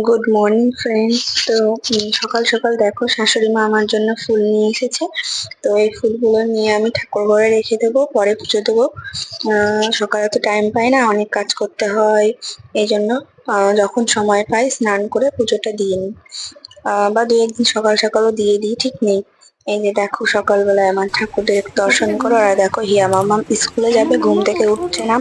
Good morning friends. তো সকাল সকাল দেখো শাশুড়ি মা আমার জন্য ফুল নিয়ে এসেছে। তো এই ফুলগুলো নিয়ে আমি ঠাকুর ঘরে রেখে দেবো, পরে পুজো দেবো। সকালে তো টাইম পাই না, অনেক কাজ করতে হয়। এই জন্য যখন সময় পাই স্নান করে পুজোটা দিয়ে নিই, বা দু একদিন সকাল সকালও দিয়ে দিই, ঠিক নেই। এই যে দেখো সকালবেলায় আমার ঠাকুরদের দর্শন করো। আর দেখো হিয়া মামা স্কুলে যাবে, ঘুম থেকে উঠছে না।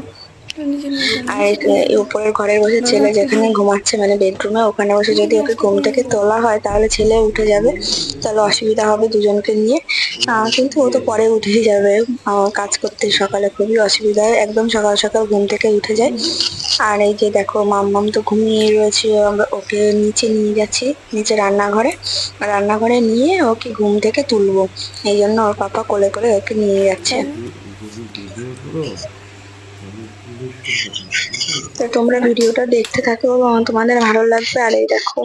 আর এই উপরের ঘরে বসে ছেলে যেখানে ঘুমাচ্ছে, মানে বেডরুমে, ওখানে বসে যদি ওকে ঘুম থেকে তোলা হয় তাহলে ছেলে উঠে যাবে, তাহলে অসুবিধা হবে দুজনকে নিয়ে। কিন্তু ও তো পরে উঠেই যাবে। কাজ করতে সকালে খুবই অসুবিধা হয়, একদম সকাল সকাল ঘুম থেকে উঠে যায়। আর এই যে দেখো মাম্মাম তো ঘুমিয়ে রয়েছে, আমরা ওকে নিচে নিয়ে যাচ্ছি, নিচে রান্নাঘরে। রান্নাঘরে নিয়ে ওকে ঘুম থেকে তুলবো, এই জন্য ওর পাপা কোলে করে ওকে নিয়ে যাচ্ছে। তো তোমরা ভিডিওটা দেখতে থাকো, তোমাদের ভালো লাগবে। আর এই দেখো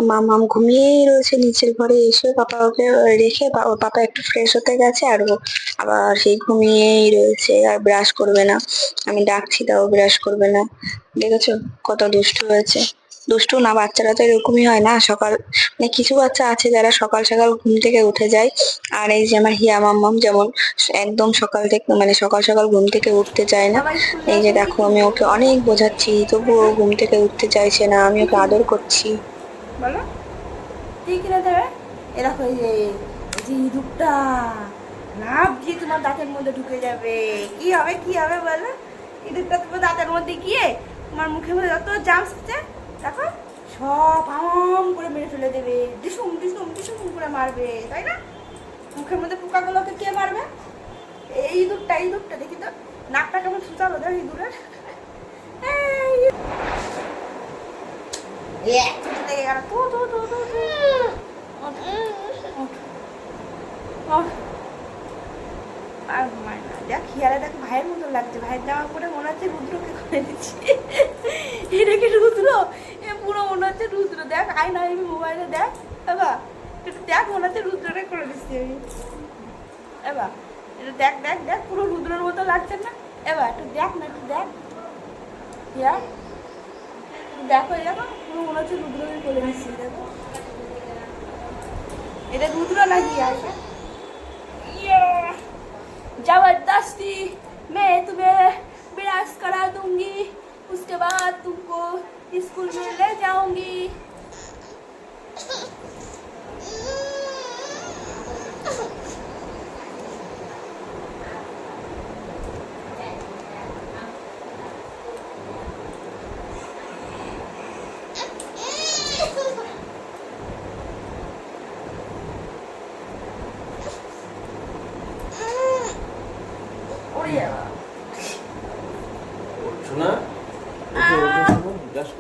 মামাম ঘুমিয়েই রয়েছে নিচের ঘরে, এসে পাপা ওকে রেখে ওর পাপা একটু ফ্রেশ হতে গেছে, আর ও আবার সেই ঘুমিয়েই রয়েছে, আর ব্রাশ করবে না। আমি ডাকছি তাও ব্রাশ করবে না। দেখেছো কত দুষ্টু হয়েছে। দুষ্টু না, বাচ্চারা তো এরকমই হয় না সকাল, মানে কিছু বাচ্চা আছে যারা সকাল সকাল ঘুম থেকে উঠে যায়। আর এই যে আমার হিয়া মাম্মাম যেমন একদম সকাল থেকে, মানে সকাল সকাল ঘুম থেকে উঠতে চায় না। এই যে দেখো আমি ওকে অনেক বোঝাচ্ছি, তবুও ও ঘুম থেকে উঠতে চাইছে না, আমি ওকে আদর করছি। বলো ঠিক কিনা দেবে? এরকম এই যে ইঁদুরটা লাফ দিয়ে তোমার দাঁতের মধ্যে ঢুকে যাবে। কি হবে কি হবে বলো? ইঁদুরটা তোমার দাঁতের মধ্যে গিয়ে তোমার মুখের মধ্যে যত জামস আছে দেখো সব আম করে মেরে ফেলে দেবে, ডিসুম ডিসুম ডিসুম করে মারবে, তাই না? মুখের মধ্যে পোকাগুলোকে কে মারবে? এই ইঁদুরটা দেখি তো নাকটা কেমন সুচালো দেখ ইঁদুরের। দেখ হিয়ারে দেখ ভাইয়ের মতো লাগছে, ভাইয়ের জামা পরে মনে হচ্ছে রুদ্রকে করে দিচ্ছি। এটা কি রুদ্র? এ পুরো মনে হচ্ছে রুদ্র। দেখ আয়না মোবাইলে দেখ বাবা, একটু দেখ মনে হচ্ছে রুদ্রকে করে দিচ্ছি আমি। এবার এটা দেখ দেখ দেখ পুরো রুদ্রের মতো লাগছে না? এবার একটু দেখ না, একটু দেখ হিয়া, দেখো দেখো পুরো মনে হচ্ছে রুদ্রকে করে দিচ্ছি। দেখো এটা রুদ্র নাকি আছে? जबरदस्ती मैं तुम्हें विरास करा दूंगी, उसके बाद तुमको स्कूल में ले जाऊंगी।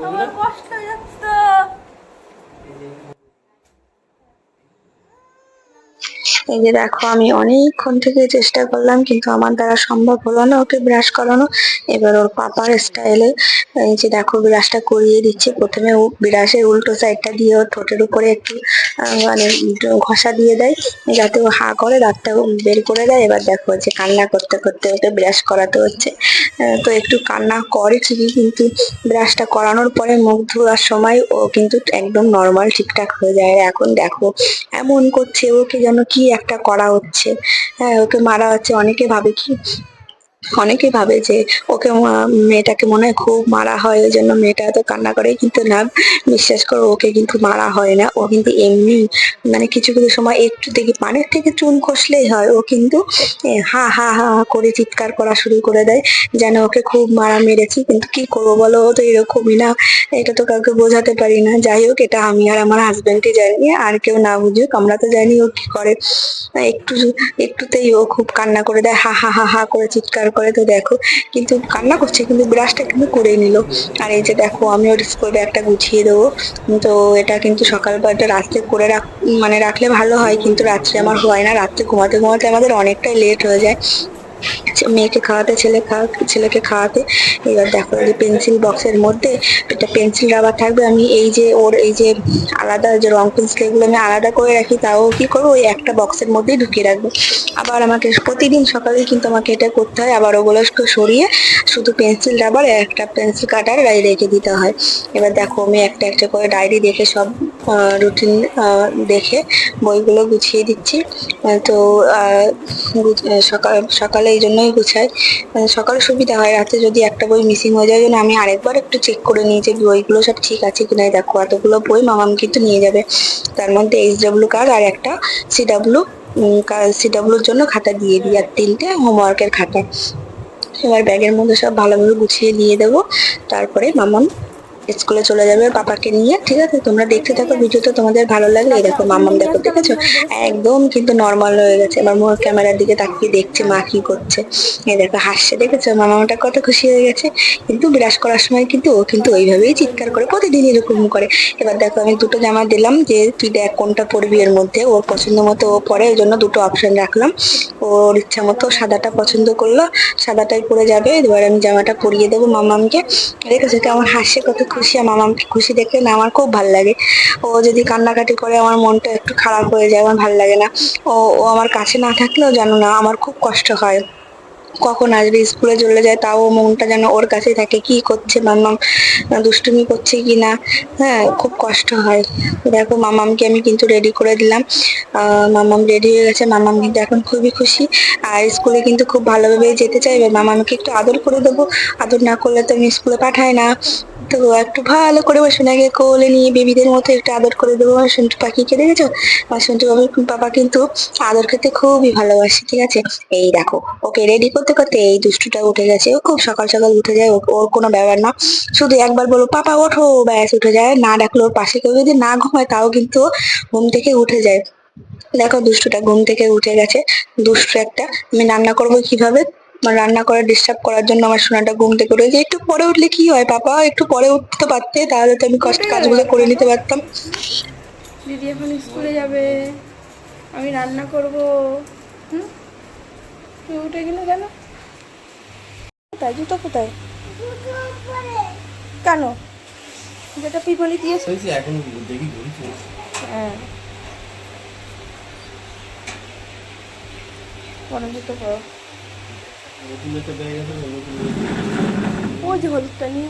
আমার কষ্ট হয়ে যাচ্ছে। এই যে দেখো আমি অনেকক্ষণ থেকে চেষ্টা করলাম, কিন্তু আমার দ্বারা সম্ভব হলো না ওকে ব্রাশ করানো। এবার ওর পাপার স্টাইলে এই যে দেখো ব্রাশটা করিয়ে দিচ্ছে। প্রথমে ও ব্রাশের উল্টো সাইডটা দিয়ে ওর ঠোঁটের উপরে একটু মানে ঘষা দিয়ে দেয়, যাতে ও হা করে দাঁতটা বের করে দেয়। এবার দেখো যে কান্না করতে করতে ওকে ব্রাশ করাতে হচ্ছে। তো একটু কান্না করে ঠিকই, কিন্তু ব্রাশটা করানোর পরে মুখ ধোয়ার সময় ও কিন্তু একদম নর্মাল ঠিকঠাক হয়ে যায়। আর এখন দেখো এমন করছে, ওকে যেন কি একটা করা হচ্ছে। হ্যাঁ, ওকে মারা হচ্ছে। অনেকে ভাবে যে ওকে মেয়েটাকে মনে হয় খুব মারা হয়, ওই জন্য মেয়েটা এত কান্না করে, কিন্তু না, বিশ্বাস করো ওকে কিন্তু মারা হয় না। ও কিন্তু এমনি, মানে কিছু কিছু সময় একটু দেখি পানের থেকে চুন খসলেই হয়, ও কিন্তু হা হা হা হা করে চিৎকার করা শুরু করে দেয়, যেন ওকে খুব মারা মেরেছি। কিন্তু কি করবো বলো, ও তো এরকমই না, এটা তো কাউকে বোঝাতে পারি না। যাই হোক, এটা আমি আর আমার হাজবেন্ডই জানি, আর কেউ না বুঝুক, আমরা তো জানি ও কি করে। একটু একটুতেই ও খুব কান্না করে দেয়, হা হা হা হা করে চিৎকার করে। তো দেখো কিন্তু কান্না করছে, কিন্তু ব্রাশটা কিন্তু করে নিল। আর এই যে দেখো আমি ওর স্কুল ব্যাগটা গুছিয়ে দেবো। তো এটা কিন্তু সকালবেলাটা রাত্রে করে মানে রাখলে ভালো হয়, কিন্তু রাত্রে আমার হয় না, রাত্রে ঘুমাতে ঘুমাতে আমাদের অনেকটাই লেট হয়ে যায়। মেয়েকে খাওয়াতে ছেলেকে খাওয়াতে। এবার দেখো এই যে পেন্সিল বক্সের মধ্যে একটা পেন্সিল রাবার থাকবে, আমি এই যে ওর এই যে আলাদা যে রং পেন্সিল এগুলো আমি আলাদা করে রাখি, তাও কি করবো ওই একটা বক্সের মধ্যেই ঢুকিয়ে রাখবো। আবার আমাকে প্রতিদিন সকালে কিন্তু আমাকে এটা করতে হয়, আবার ওগুলো সরিয়ে শুধু পেন্সিল রাবার একটা পেন্সিল কাটার রেখে দিতে হয়। এবার দেখো আমি একটা একটা করে ডায়েরি দেখে সব রুটিন দেখে বইগুলো গুছিয়ে দিচ্ছি। তো সকালে এই জন্যই গুছাই, সকালে সুবিধা হয়, রাতে যদি একটা বই মিসিং হয়ে যায় জন্য আমি আরেকবার একটু চেক করে নিই যে বইগুলো সব ঠিক আছে কিনা। দেখো এতগুলো বই মামাম কিন্তু নিয়ে যাবে, তার মধ্যে এইচডব্লিউ কার্ড আর একটা সিডব্লিউ সিডব্লিউর জন্য খাতা দিয়ে দিই, আর 3টে হোমওয়ার্কের খাতা। এবার ব্যাগের মধ্যে সব ভালোভাবে গুছিয়ে দিয়ে দেবো, তারপরে মামাম স্কুলে চলে যাবে পাপাকে নিয়ে। ঠিক আছে, তোমরা দেখতে থাকো ভিডিওটা, তোমাদের ভালো লাগলে। এই দেখো মামাম, দেখো দেখেছো একদম কিন্তু নর্মাল হয়ে গেছে, এবার মোর ক্যামেরার দিকে তাকিয়ে দেখছে মা কি করছে। এই দেখো হাসছে, দেখেছো মামামটা কত খুশি হয়ে গেছে। কিন্তু বিরাজ করার সময় কিন্তু ও কিন্তু ওইভাবেই চিৎকার করে, প্রতিদিন এরকম করে। এবার দেখো আমি দুটো জামা দিলাম যে তুই দেখ কোনটা পরবি, এর মধ্যে ওর পছন্দ মতো ও পরে, ওই জন্য দুটো অপশন রাখলাম। ওর ইচ্ছা মতো সাদাটা পছন্দ করলো, সাদাটাই পরে যাবে। এবার আমি জামাটা পরিয়ে দেবো মামামকে। দেখেছো কেমন হাসছে, কত খুশি। আর মামামকে খুশি দেখলে না আমার খুব ভালো লাগে। ও যদি কান্নাকাটি করে আমার মনটা একটু খারাপ হয়ে যায়, আমার ভালো লাগে না। ও আমার কাছে না থাকলেও জানো না আমার খুব কষ্ট হয়, কখন আসবে, স্কুলে চলে যায় তাও মনটা যেন ওর কাছে থাকে, কি করছে মামাম, দুষ্টুমি করছে কিনা। হ্যাঁ, খুব কষ্ট হয়। দেখো মামামকে আমি কিন্তু রেডি করে দিলাম, মামাম রেডি হয়ে গেছে। মামাম কিন্তু এখন খুবই খুশি, আর স্কুলে কিন্তু খুব ভালোভাবে যেতে চাইবে। মামামকে একটু আদর করে দেবো, আদর না করলে তো আমি স্কুলে পাঠাই না। তো একটু ভালো করে আমার সোনাকে কোলে নিয়ে বেবিদের মতো একটু আদর করে দেবো। আমার সন্টু পাখিকে দেখেছো, আমার সন্টু বাবা কিন্তু আদর খেতে খুবই ভালোবাসে। ঠিক আছে, এই দেখো ওকে রেডি করতে করতে এই দুষ্টুটা উঠে গেছে। ও খুব সকাল সকাল উঠে যায়, ওর কোনো ব্যাপার না, শুধু একবার বলো পাপা ওঠো, ব্যাস উঠে যায়। না ডাকলে ওর পাশে কেউ যদি না ঘুমায় তাও কিন্তু ঘুম থেকে উঠে যায়। দেখো দুষ্টুটা ঘুম থেকে উঠে গেছে, দুষ্টু একটা। আমি রান্না করবো কিভাবে, আমার রান্না করে ডিস্টার্ব করার জন্য আমার সোনাটা ঘুম থেকে উঠে যে একটু পরে উঠলে কি হয় পাপা, একটু পরে উঠতে তো পারতে, তাহলে তো আমি কষ্ট উঠে গেলে কাজগুলো করে নিতে দেখো পারতাম। দিদি এখন স্কুলে যাবে, আমি রান্না করব। হুম, তুই উঠে গেলে কেন? কোথায় জুতো কোথায়? কেন? যেটা পিপলি দিয়েছে। এখন দেখি ঘুরছি। হ্যাঁ, পরে জুতো পরো। নতুন একটা ব্যাগ আছে না, নতুন ওই যে হলুদটা নিয়ে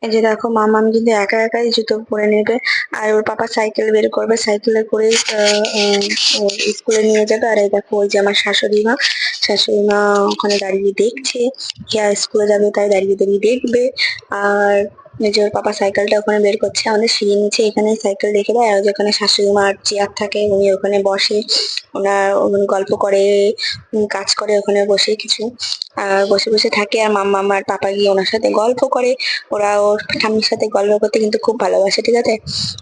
এই যে দেখো মামাম কিন্তু একা একাই জুতো পরে নেবে, আর ওর পাপা সাইকেল বের করবে, সাইকেলে করে স্কুলে নিয়ে যাবে। আর এই দেখো ওই যে আমার শাশুড়ি মা ওখানে দাঁড়িয়ে দেখছে, কে স্কুলে যাবে তাই দাঁড়িয়ে দাঁড়িয়ে দেখবে। আর এই যে ওর পাপা সাইকেলটা ওখানে বের করছে, আমাদের সিঁড়ি নিচে এখানে সাইকেল রেখে দেয়, আর যেখানে শাশুড়ি মার চেয়ার থাকে উনি ওখানে বসে, ওনার গল্প করে, কাজ করে ওখানে বসে কিছু, আর বসে বসে থাকে। আর মাম্মা আর পাপা গিয়ে ওনার সাথে গল্প করে, ওরা ওর ঠাম্মির সাথে গল্প করতে কিন্তু খুব ভালোবাসে। ঠিক আছে,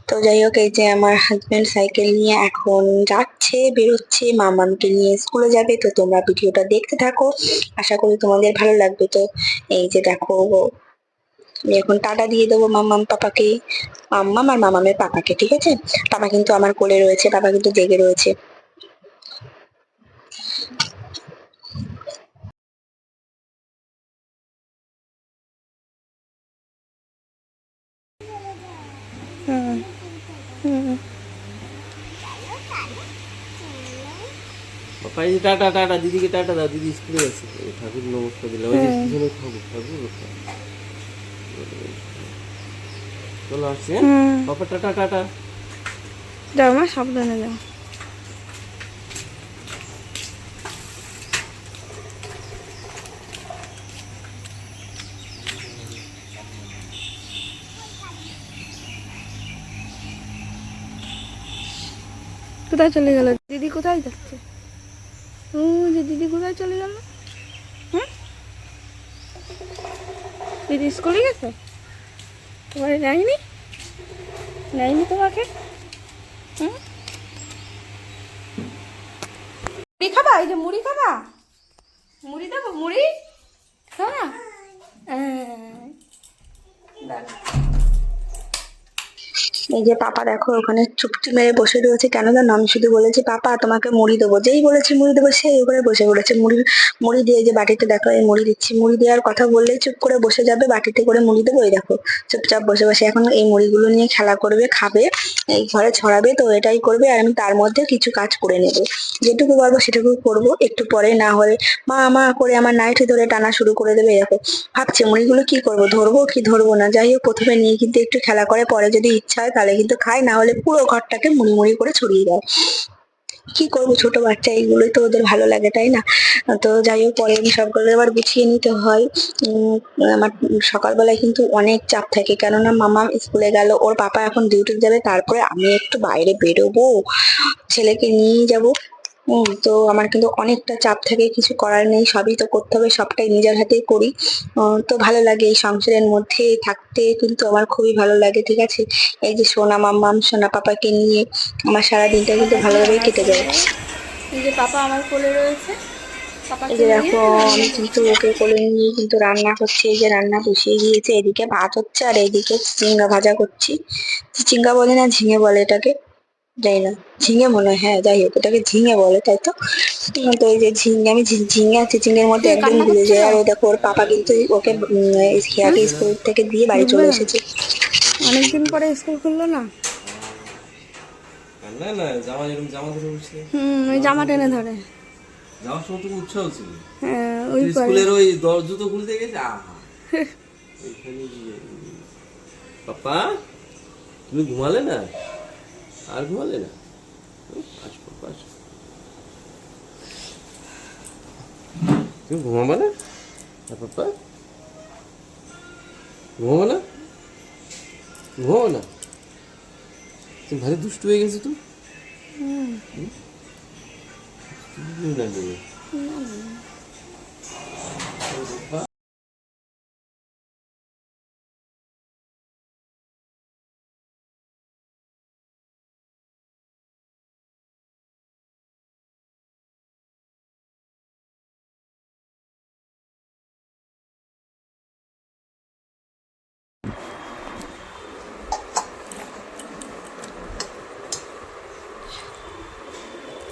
তো যাই হোক এই যে আমার হাজবেন্ড সাইকেল নিয়ে এখন যাচ্ছে, বেরোচ্ছে মামামকে নিয়ে স্কুলে যাবে। তো তোমরা ভিডিওটা দেখতে থাকো, আশা করি তোমাদের ভালো লাগবে। তো এই যে দেখো আমি এখন টাটা দিয়ে দেবো মাম্মাম পাপাকে, মাম্মাম আর মামামের পাপাকে। ঠিক আছে, পাপা কিন্তু আমার কোলে রয়েছে, পাপা কিন্তু জেগে রয়েছে। হুম হুম পাপা এই যে টাটা টাটা, দিদিকে টাটা দাও, দিদি স্কুলে গেছে। এই ঠাকুর নমস্কার দিলাম, ওই যে পিছনে ঠাকুর চলো আসছে। পাপা টাটা টাটা। যাও মা, সাবধানে যাও। কোথায় চলে গেল দিদি? কোথায় যাচ্ছে? ও যে দিদি কোথায় চলে গেল? হুম, দিদি স্কুলে গেছে? তোমার নেয়নি? নেয়নি তোমাকে? হুম, মুড়ি খাবা? এই যে মুড়ি খাবা, মুড়ি দেবো, মুড়ি খাবা? দাঁড়া। এই যে পাপা দেখো ওখানে চুপটি মেরে বসে রয়েছে, কেন জানো? আমি শুধু বলেছি পাপা তোমাকে মুড়ি দেবো, যেই বলেছি মুড়ি দেবো সেই ওখানে বসে পড়েছে। মুড়ি মুড়ি দিয়ে, যে বাটিতে দেখো এই মুড়ি দিচ্ছি, মুড়ি দেওয়ার কথা বললেই চুপ করে বসে যাবে, বাটিতে করে মুড়ি দেবো, এই দেখো চুপচাপ বসে বসে এখন এই মুড়িগুলো নিয়ে খেলা করবে, খাবে, এই ঘরে ছড়াবে, তো এটাই করবে। আর আমি তার মধ্যে কিছু কাজ করে নেবো, যেটুকু পারবো সেটুকু করবো, একটু পরে না হলে মা মা করে আমার নাইটি ধরে টানা শুরু করে দেবে। দেখো ভাবছি মুড়িগুলো কি করব, ধরবো কি ধরবো না। যাই হোক, প্রথমে নিয়ে কিন্তু একটু খেলা করে, পরে যদি ইচ্ছা হয় তাহলে কিন্তু খায়, না হলে পুরো ঘরটাকে মুড়ি মুড়ি করে ছড়িয়ে দেয়। কি করবো, ছোট বাচ্চা, এইগুলোই তো ওদের ভালো লাগে, তাই না? তো যাই হোক, পরে আমি সবগুলো আবার গুছিয়ে নিতে হয়। আমার সকালবেলায় কিন্তু অনেক চাপ থাকে, কেননা মামা স্কুলে গেল, ওর পাপা এখন ডিউটি যাবে, তারপরে আমি একটু বাইরে বেরোবো, ছেলেকে নিয়ে যাব। তো আমার কিন্তু অনেকটা চাপ থাকে, কিছু করার নেই, সবই তো করতে হবে, সবটাই নিজের হাতেই করি। তো ভালো লাগে এই সংসারের মধ্যে থাকতে, কিন্তু আমার খুবই ভালো লাগে। ঠিক আছে, এই যে সোনা মাম্মাম সোনা পাপাকে নিয়ে আমার সারা দিনটা কিন্তু পাপা এখন ভালোভাবেই রান্না কেটে যায়। করবে। এই যে পাপা আমার কোলে রয়েছে, এই পাপাকে যে নিয়ে দেখো রান্না আমি কিন্তু করছে। ওকে কোলে নিয়ে কিন্তু রান্না করছি, এই যে রান্না বসিয়ে দিয়েছে, এদিকে ভাত হচ্ছে আর এইদিকে চিচিঙ্গা ভাজা করছি। চিচিঙ্গা বলে না ঝিঙে বলে এটাকে, জানি না, ঝিঙে মনে হয়, হ্যাঁ যাই হোক এটাকে ঝিঙে বলে, তাই তো? তো এই যে ঝিঙে, আমি ঝিঙে আর চিচিঙ্গের মধ্যে কে একদম কান্না ভুলে করছো? যাই। আর ওই দেখো ওর পাপা কিন্তু ওকে হুম, খেয়াকে স্কুল থেকে দিয়ে বাড়ি ঢুকবে চলে না? এসেছে। অনেকদিন পরে স্কুল খুললো না? না না, জামা এরকম জামা ধরে বসে ওই জামা টেনে ধরে। যাওয়ার সময় তুমি উৎসাহ ছিল, হ্যাঁ, ওই তুই করে। স্কুলের ওই জুতো খুলতে গেছে, আহা এখানে গিয়ে পাপা তুমি ঘুমালে না, আর ঘুমালে না? আসো পাপা, আসো। তুমি ঘুমাবে না? হ্যাঁ পাপা, ঘুমাবো না, ঘুমাবো না? তুমি ভারী দুষ্টু হয়ে গেছো তো। না তুমি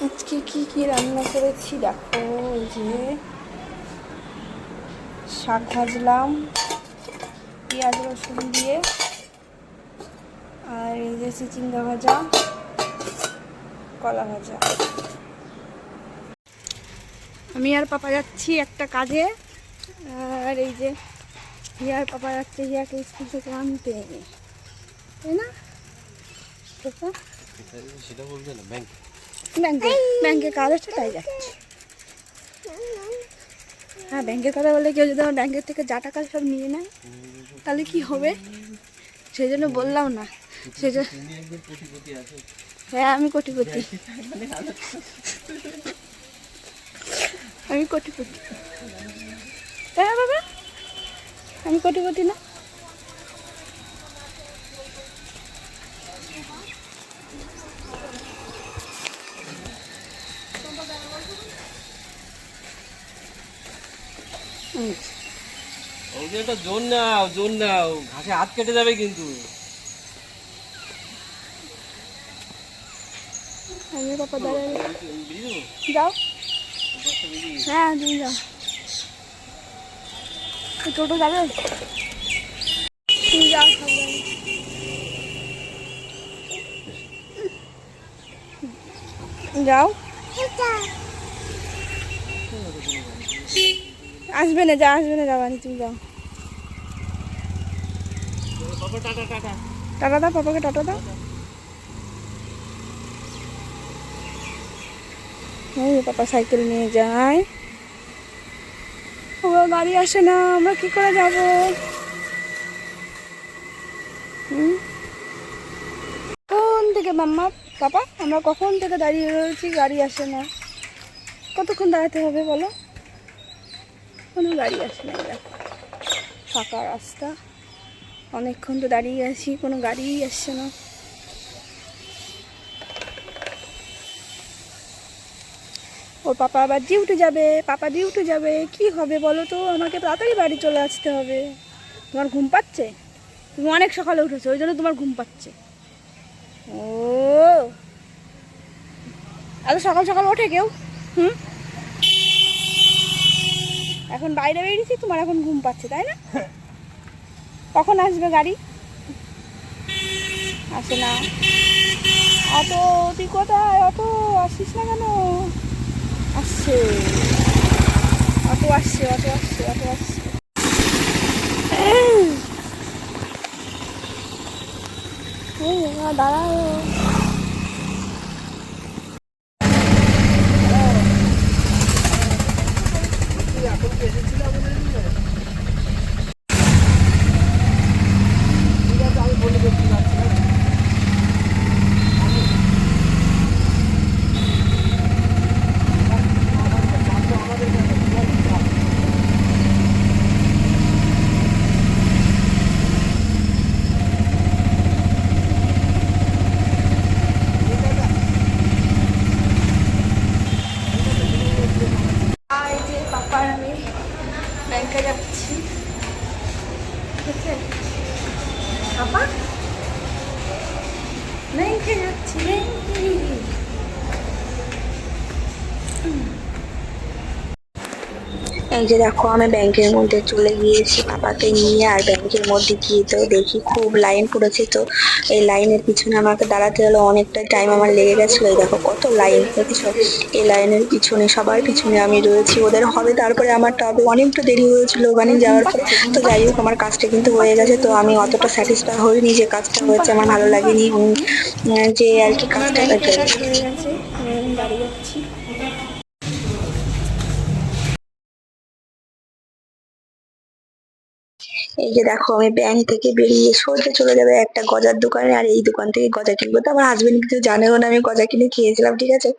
আজকে কি কি রান্না করেছি দেখো, এই যে শাক ভাজলাম পেঁয়াজ রসুন দিয়ে, আর এই যে চিচিঙ্গা ভাজা, কলা ভাজা। আমি আর পাপা যাচ্ছি একটা কাজে, আর এই যে হিয়ার পাপা যাচ্ছে হিয়াকে স্কুল থেকে আনতে, তাই না পাপা? সেটা বলবে না, ব্যাংক ব্যাংকে ব্যাংকে কাজ আছে তাই যাচ্ছে। হ্যাঁ, ব্যাংকের কথা বললে কেউ যদি আমার ব্যাংকের থেকে যা টাকা সব নিয়ে নেয় তাহলে কি হবে, সেই জন্য বললাম না। সেই জন্য হ্যাঁ, আমি কোটিপতি, আমি কোটিপতি, তাই না বাবা? আমি কোটিপতি না? ওই যে একটা জোন নাও, জোন নাও, ঘাসে হাত কেটে যাবে কিন্তু। আমি পাপা দাঁড়িয়ে যাও। হ্যাঁ, তুমি যাও। টোটো যাবে, তুমি যাও, সব যাবে। যাও, আসবে না, যা আসবে না, যাবানি, তুমি যাও। টাটা দাও পাপাকে, টাটা দাও। এই পাপা সাইকেল নিয়ে যায়, ওরা গাড়ি আসে না, আমরা কি করে যাব? কখন থেকে মাম্মা পাপা আমরা কখন থেকে দাঁড়িয়ে রয়েছি, গাড়ি আসে না। কতক্ষণ দাঁড়াতে হবে বলো? কোনো গাড়ি আসে না, দেখো ফাঁকা রাস্তা, অনেকক্ষণ তো দাঁড়িয়ে আছি, কোনো গাড়িই আসছে না। ওর পাপা আবার ডিউটি যাবে, পাপা ডিউটি যাবে, কি হবে বলো তো? আমাকে তাড়াতাড়ি বাড়ি চলে আসতে হবে। তোমার ঘুম পাচ্ছে? তুমি অনেক সকালে উঠেছো, ওই জন্য তোমার ঘুম পাচ্ছে। ও এত সকাল সকাল ওঠে কেউ? হুম, এখন বাইরে বেরিয়েছি, তোমার এখন ঘুম পাচ্ছে তাই না? কখন আসবে গাড়ি? আসে না। অত তুই কোথায়? অত আসিস না কেন? আসছে, অটো আসছে, অটো আসছে, অটো আসছে। দাঁড়াও। আর এই যে পাপা আর আমি ব্যাংকে যাচ্ছি, ঠিক আছে? পাপা ব্যাংকে যাচ্ছি, ব্যাংকে। এই যে দেখো আমি ব্যাংকের মধ্যে চলে গিয়েছি পাপাকে নিয়ে, আর ব্যাংকের মধ্যে গিয়ে তো দেখি খুব লাইন পড়েছে। তো এই লাইনের পিছনে আমাকে দাঁড়াতে হলো, অনেকটা টাইম আমার লেগে গেছিল। এই দেখো কত লাইন দেখেছো, এই লাইনের পিছনে সবার পিছনে আমি রয়েছি, ওদের হবে তারপরে আমারটা হবে। অনেকটা দেরি হয়েছিল ওখানে যাওয়ার পরে। তো যাই হোক আমার কাজটা কিন্তু হয়ে গেছে। তো আমি অতটা স্যাটিসফাই হইনি যে কাজটা হয়েছে, আমার ভালো লাগেনি যে আর কি কাজটা ব্যাংকের কাজ হয়ে গেছে, বাড়ি যাচ্ছি। এই যে দেখো আমি ব্যাংক থেকে বেরিয়ে সোজা চলে যাবে একটা গজার দোকানে, আর এই দোকান থেকে গজা কিনবো। তো আমার হাজবেন্ড কিন্তু জানেও না আমি গজা কিনে খেয়েছিলাম, ঠিক আছে?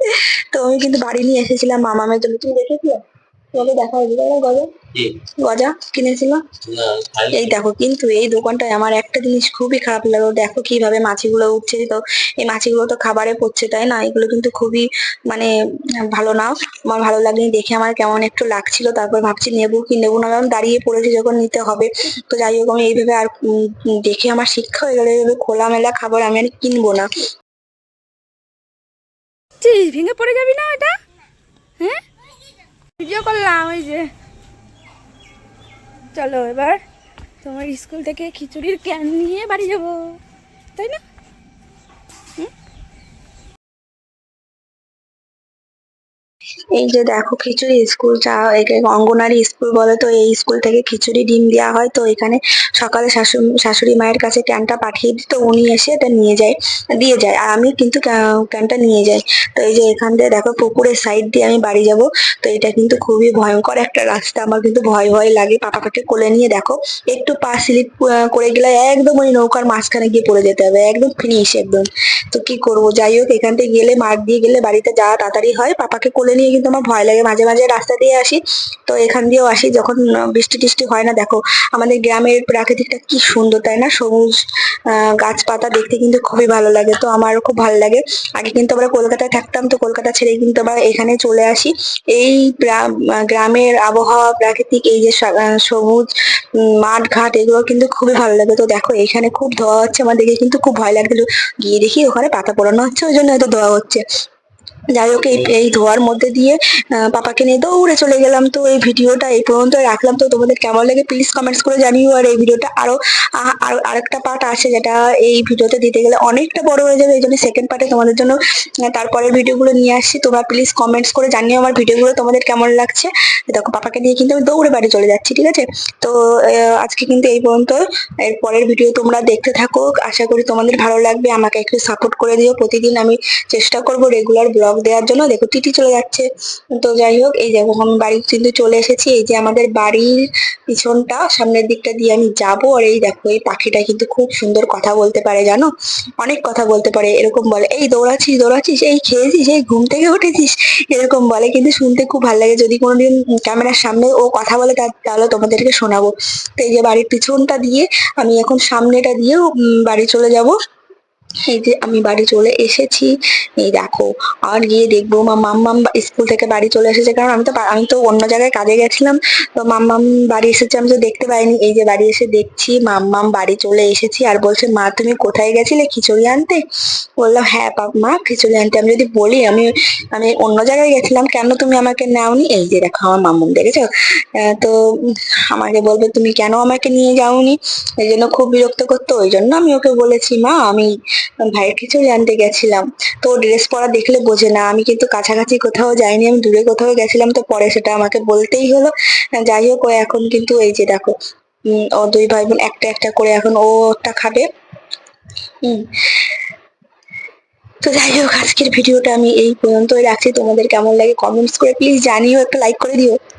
তো আমি কিন্তু বাড়ি নিয়ে এসেছিলাম মামামের জন্য। তুমি দেখেছিলে? তোমাকে দেখা হয়েছিল না গজা? গজা কিনেছিল। এই দেখো, কিন্তু এই দোকানটায় আমার একটা জিনিস খুবই খারাপ লাগলো। দেখো কিভাবে মাছিগুলো উঠছে। তো এই মাছিগুলো তো খাবারে পড়ছে, তাই না? এগুলো কিন্তু খুবই মানে ভালো না। আমার ভালো লাগেনি দেখে, আমার কেমন একটু লাগছিল। তারপর ভাবছি নেবো কি নেবো না, কারণ দাঁড়িয়ে পড়েছি যখন নিতে হবে। তো যাই হোক আমি এইভাবে আর দেখে আমার শিক্ষা হয়ে গেল, এইভাবে খোলামেলা খাবার আমি আর কিনবো না। ভেঙে পড়ে যাবি না এটা? হ্যাঁ, ভিডিও করলাম ওই যে। চলো এবার তোমার স্কুল থেকে খিচুড়ির ক্যান নিয়ে বাড়ি যাবো, তাই না? এই যে দেখো খিচুড়ি স্কুলটা, একে অঙ্গনারী স্কুল বলে। তো এই স্কুল থেকে খিচুড়ি ডিম দেওয়া হয়। তো এখানে সকালে শাশুড়ি মায়ের কাছে ক্যানটা পাঠিয়ে দিই, তো উনি এসে এটা নিয়ে যায়, দিয়ে যায়, আর আমি কিন্তু ক্যানটা নিয়ে যাই। তো এই যে এখান দিয়ে দেখো পুকুরের সাইড দিয়ে আমি বাড়ি যাব। তো এটা কিন্তু খুবই ভয়ঙ্কর একটা রাস্তা, আমার কিন্তু ভয় ভয় লাগে। পাপাকে কোলে নিয়ে দেখো একটু পা স্লিপ করে গেলে একদম ওই নৌকার মাঝখানে গিয়ে পড়ে যেতে হবে, একদম ফিনিশ একদম। তো কি করব, যাই হোক এখান থেকে গেলে মাঠ দিয়ে গেলে বাড়িতে যাওয়া তাড়াতাড়ি হয়। পাপাকে কোলে নিয়ে কিন্তু আমার ভয় লাগে, মাঝে মাঝে রাস্তা দিয়ে আসি। তো এখান দিয়েও আসি যখন বৃষ্টি টিষ্টি হয় না। দেখো আমাদের গ্রামের প্রাকৃতিকটা কি সুন্দর, তাই না? সবুজ গাছপাতা দেখতে কিন্তু খুবই ভালো লাগে। তো আমার খুব ভালো লাগে। আগে কিন্তু আমরা কলকাতায় থাকতাম, তো কলকাতা ছেড়ে কিন্তু আবার এখানে চলে আসি। এই গ্রামের আবহাওয়া, প্রাকৃতিক এই যে সবুজ মাঠ ঘাট, এগুলো কিন্তু খুবই ভালো লাগে। তো দেখো এখানে খুব ধোয়া হচ্ছে, আমার দেখে কিন্তু খুব ভয় লাগছিল। গিয়ে দেখি ওখানে পাতা পোড়ানো হচ্ছে, ওই জন্য হয়তো ধোয়া হচ্ছে। যাই হোক এই ধোয়ার মধ্যে দিয়ে পাপাকে নিয়ে দৌড়ে চলে গেলাম। তো এই ভিডিওটা এই পর্যন্ত রাখলাম। তো তোমাদের কেমন লাগে প্লিজ কমেন্টস করে জানিও। আর এই ভিডিওটা আরো আরেকটা পার্ট আছে, যেটা এই ভিডিওতে দিতে গেলে অনেকটা বড় হয়ে যাবে। এই জন্য সেকেন্ড পার্টে তোমাদের জন্য তারপরের ভিডিওগুলো নিয়ে আসছি। তোমরা প্লিজ কমেন্টস করে জানিও আমার ভিডিওগুলো তোমাদের কেমন লাগছে। দেখো পাপাকে নিয়ে কিন্তু আমি দৌড়ে বাড়ি চলে যাচ্ছি, ঠিক আছে? তো আজকে কিন্তু এই পর্যন্ত। এর পরের ভিডিও তোমরা দেখতে থাকো, আশা করি তোমাদের ভালো লাগবে। আমাকে একটু সাপোর্ট করে দিও। প্রতিদিন আমি চেষ্টা করব রেগুলার ব্লগ দেওয়ার জন্য। দেখো টিটি চলে যাচ্ছে। তো যাই হোক এই দেখো আমি বাড়ি কিন্তু চলে এসেছি। এই যে আমাদের বাড়ির পিছনটা, সামনের দিকটা দিয়ে আমি যাব। আর এই দেখো এই পাখিটা কিন্তু খুব সুন্দর কথা বলতে পারে, জানো? অনেক কথা বলতে পারে। এরকম বলে, এই দৌড়াচ্ছিস দৌড়াচ্ছিস, এই খেয়েছিস, এই ঘুম থেকে উঠেছিস, এরকম বলে। কিন্তু শুনতে খুব ভালো লাগে। যদি কোনোদিন ক্যামেরার সামনে ও কথা বলে তাহলে তোমাদেরকে শোনাবো। তো এই যে বাড়ির পিছনটা দিয়ে আমি এখন সামনেটা দিয়েও বাড়ি চলে যাব। এই যে আমি বাড়ি চলে এসেছি, এই দেখো। আর গিয়ে দেখবো মাম্মাম স্কুল থেকে বাড়ি চলে এসেছে, কারণ আমি তো অন্য জায়গায় কাজে গেছিলাম, তো মাম্মাম বাড়ি এসেছে, আমি তো দেখতে পাইনি। এই যে বাড়ি এসে দেখছি মাম্মাম বাড়ি চলে এসেছি, আর বলছে মা তুমি কোথায় গেছিলে খিচুড়ি আনতে? বললাম হ্যাঁ মা খিচুড়ি আনতে। আমি যদি বলি আমি আমি অন্য জায়গায় গেছিলাম, কেন তুমি আমাকে নাওনি? এই যে দেখো আমার মাম্মুম, দেখেছো? তো আমাকে বলবে তুমি কেন আমাকে নিয়ে যাওনি, এই জন্য খুব বিরক্ত করতো। ওই জন্য আমি ওকে বলেছি মা আমি ভাইয়ের খিচুড়ি আনতে গেছিলাম। তো ড্রেস পরা দেখলে বোঝে না, আমি কিন্তু কাছাকাছি কোথাও যাইনি, আমি দূরে কোথাও গেছিলাম, তো পরে সেটা আমাকে বলতেই হলো। যাই হোক, ও এখন কিন্তু এই যে দেখো, ও দুই ভাই বোন একটা একটা করে এখন ও একটা খাবে। হুম। তো যাই হোক, আজকের ভিডিওটা আমি এই পর্যন্তই রাখছি। তোমাদের কেমন লাগে কমেন্টস করে প্লিজ জানিও, একটা লাইক করে দিও।